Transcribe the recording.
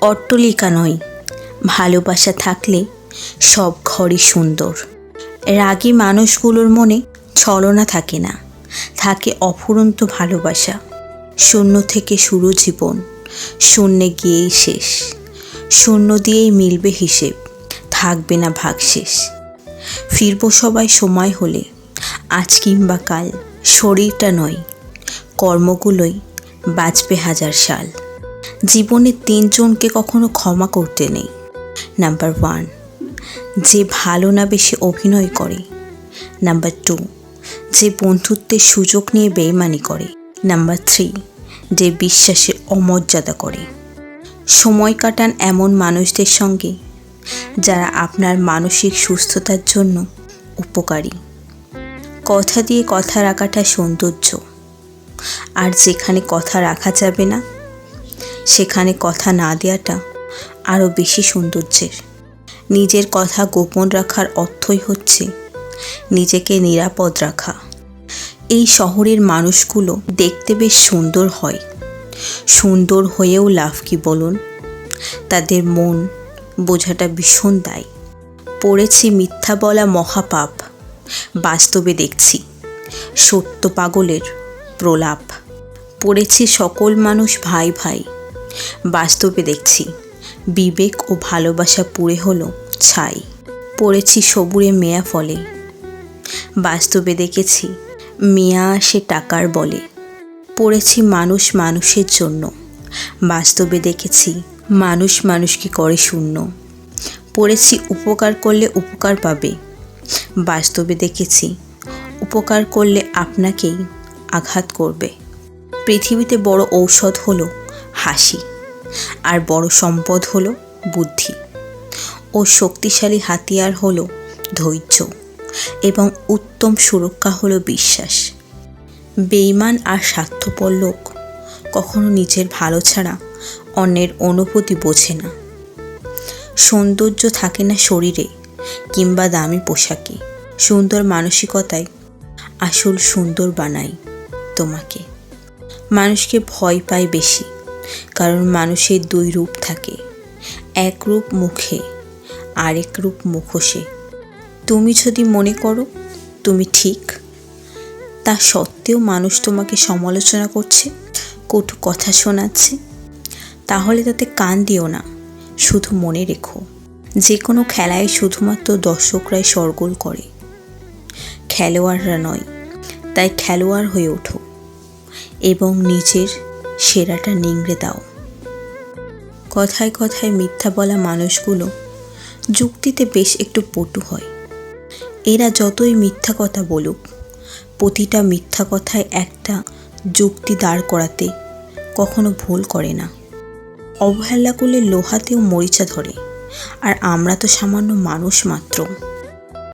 অট্টালিকা নয়, ভালোবাসা থাকলে সব ঘরই সুন্দর। রাগী মানুষগুলোর মনে ছলনা থাকে না, থাকে অফুরন্ত ভালোবাসা। শূন্য থেকে শুরু জীবন, শূন্যে গিয়েই শেষ। শূন্য দিয়েই মিলবে হিসেব, থাকবে না ভাগশেষ। ফিরব সবাই সময় হলে, আজ কিংবা কাল। শরীরটা নয়, কর্মগুলোই বাঁচবে হাজার সাল। জীবনে 3 জনকে কখনো ক্ষমা করতে নেই। নাম্বার 1, যে ভালো না বেশি অভিনয় করে। নাম্বার 2, যে বন্ধুত্বের সুযোগ নিয়ে বেইমানি করে। নাম্বার 3, যে বিশ্বাসের অমর্যাদা করে। সময় কাটান এমন মানুষদের সঙ্গে যারা আপনার মানসিক সুস্থতার জন্য উপকারী। কথা দিয়ে কথা রাখাটা সৌন্দর্য, আর যেখানে কথা রাখা যাবে না সেখানে কথা না দেওয়াটা আরও বেশি সৌন্দর্যের। নিজের কথা গোপন রাখার অর্থই হচ্ছে নিজেকে নিরাপদ রাখা। এই শহরের মানুষগুলো দেখতে বেশ সুন্দর হয়, সুন্দর হয়েও লাভ কি বলুন? তাদের মন বোঝাটা ভীষণ দায়। পড়েছি মিথ্যা বলা মহাপাপ, বাস্তবে দেখছি সত্য পাগলের প্রলাপ। পড়েছি সকল মানুষ ভাই ভাই, বাস্তবে দেখছি বিবেক ও ভালোবাসা পুড়ে হলো ছাই। পড়েছি সবুরে মেয়া ফলে, বাস্তবে দেখেছি মেয়া আসে টাকার বলে। পড়েছি মানুষ মানুষের জন্য, বাস্তবে দেখেছি মানুষ মানুষকে করে শূন্য। পড়েছি উপকার করলে উপকার পাবে, বাস্তবে দেখেছি উপকার করলে আপনাকেই আঘাত করবে। পৃথিবীতে বড় ঔষধ হলো হাসি, আর বড় সম্পদ হলো বুদ্ধি, ও শক্তিশালী হাতিয়ার হলো ধৈর্য, এবং উত্তম সুরক্ষা হলো বিশ্বাস। বেঈমান আর স্বার্থপর লোক কখনো নিজের ভালো ছাড়া অন্যের অনুভূতি বোঝে না। সৌন্দর্য থাকে না শরীরে কিংবা দামি পোশাকে, সুন্দর মানসিকতায় আসল সুন্দর বানাই তোমাকে। মানুষকে ভয় পায় বেশি, কারণ মানুষের 2 রূপ থাকে, এক রূপ মুখে, আরেক রূপ মুখোশে। তুমি যদি মনে করো তুমি ঠিক, তা সত্ত্বেও মানুষ তোমাকে সমালোচনা করছে, কটু কথা শোনাচ্ছে, তাহলে তাতে কান দিও না। শুধু মনে রেখো, যে কোনো খেলায় শুধুমাত্র দর্শকরাই শোরগোল করে, খেলোয়াড়রা নয়। তাই খেলোয়াড় হয়ে ওঠো এবং নিজের সেরাটা নিংড়ে দাও। কথায় কথায় মিথ্যা বলা মানুষগুলো যুক্তিতে বেশ একটু পটু হয়। এরা যতই মিথ্যা কথা বলুক, প্রতিটা মিথ্যা কথায় একটা যুক্তি দাঁড় করাতে কখনো ভুল করে না। অবহেলা করলে লোহাতেও মরিচা ধরে, আর আমরা তো সামান্য মানুষ মাত্র।